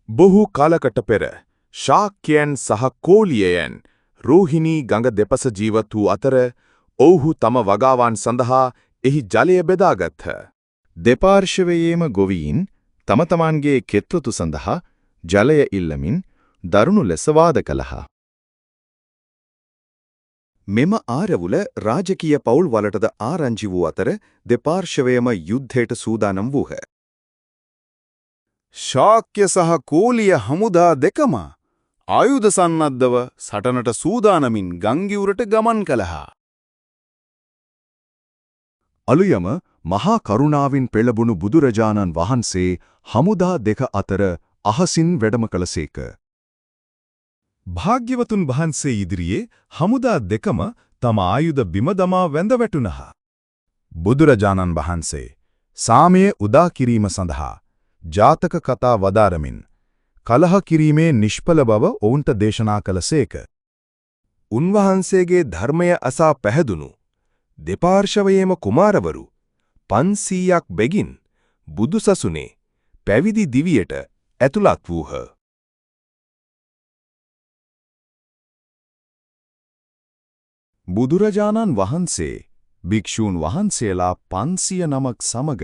බොහෝ කාලකට පෙර ශාක්‍යයන් සහ කෝලියයන් රෝහිණී ගඟ දෙපස ජීවත් වූ අතර ඔවුහු තම වගාවන් සඳහා එහි ජලය බෙදාගත්හ. දෙපාර්ශවයේම ගොවීන් තම තමන්ගේ කෙත්වතු සඳහා ජලය ඉල්ලමින් දරුණු ලෙස වාද කළහ. මෙම ආරවුල රාජකීය පවුල් වලටද ආරංචි වූ අතර දෙපාර්ශවයම යුද්ධයට සූදානම් වූහ. ශාක්‍ය සහ කෝලිය හමුදා දෙකම ආයුධ සන්නද්ධව සටනට සූදානමින් ගංගිවුරට ගමන් කළහ. අලුයම මහා කරුණාවෙන් පෙළඹුණු බුදුරජාණන් වහන්සේ හමුදා දෙක අතර අහසින් වැඩම කළසේක. භාග්‍යවතුන් වහන්සේ ඉදිරියේ හමුදා දෙකම තම ආයුධ බිම දමා වැඳ වැටුණහ. බුදුරජාණන් වහන්සේ සාමය උදා කිරීම සඳහා ජාතක කතා වදාරමින් කලහ කිරීමේ නිෂ්ඵල බව ඔවුන්ට දේශනා කළසේක. උන්වහන්සේගේ ධර්මය අසා පැහැදුණු දෙපාර්ශවයේම කුමාරවරු 500ක් බැගින් බුදුසසුනේ පැවිදි දිවියට ඇතුළත් වූහ. බුදුරජාණන් වහන්සේ භික්ෂූන් වහන්සේලා 500 නමක් සමග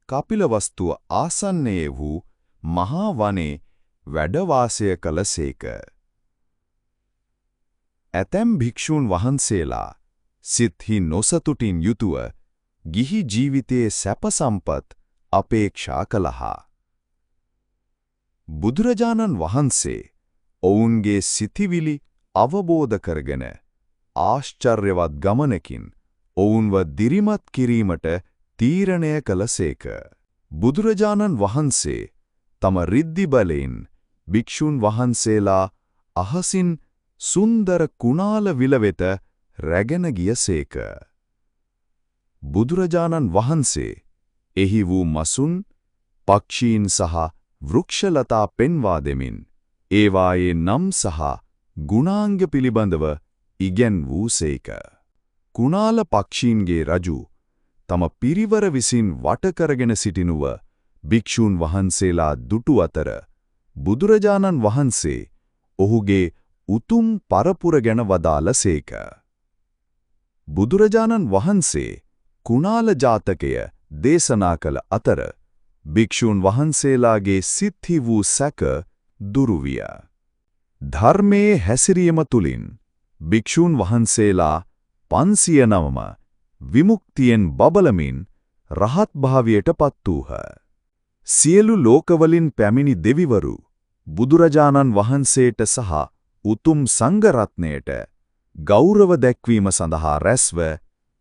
කපිලවස්තුව ආසන්නයේ වූ මහා වනයේ වැඩ වාසය කළසේක. ඇතැම් භික්ෂූන් වහන්සේලා සිත්හි නොසතුටින් යුතුව ගිහි ජීවිතයේ සැප සම්පත් අපේක්ෂා කළහා. බුදුරජාණන් වහන්සේ ඔවුන්ගේ සිතිවිලි අවබෝධ කරගෙන ආශ්චර්යවත් ගමනකින් ඔවුන්ව දිරිමත් කිරීමට තීරණය කළසේක. බුදුරජාණන් වහන්සේ තම රිද්ධි බලයෙන් භික්ෂූන් වහන්සේලා අහසින් සුන්දර කුණාල විල වෙත රැගෙන ගියසේක. බුදුරජාණන් වහන්සේ එහි වූ මසුන්, පක්ෂීන් සහ වෘක්ෂලතා පෙන්වා දෙමින් ඒවායේ නම් සහ ගුණාංග පිළිබඳව ඉගැන්වූසේක. කුණාල පක්ෂීන්ගේ රජු තම පිරිවර විසින් වට කරගෙන සිටිනුව භික්ෂූන් වහන්සේලා දුටු අතර බුදුරජාණන් වහන්සේ ඔහුගේ උතුම් පරපුර ගැන වදාළසේක. බුදුරජාණන් වහන්සේ කුණාල ජාතකය දේශනා කළ අතර භික්ෂූන් වහන්සේලාගේ සිත්හි වූ සැක දුරු විය. ධර්මයේ හැසිරීම තුලින් භික්ෂූන් වහන්සේලා 509ම විමුක්තියෙන් බබලමින් රහත් භාවයට පත් වූහ. සියලු ලෝකවලින් පැමිණි දෙවිවරු බුදුරජාණන් වහන්සේට සහ උතුම් සංඝ රත්නයට ගෞරව දැක්වීම සඳහා රැස්ව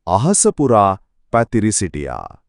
අහස පුරා පැතිරි සිටියා.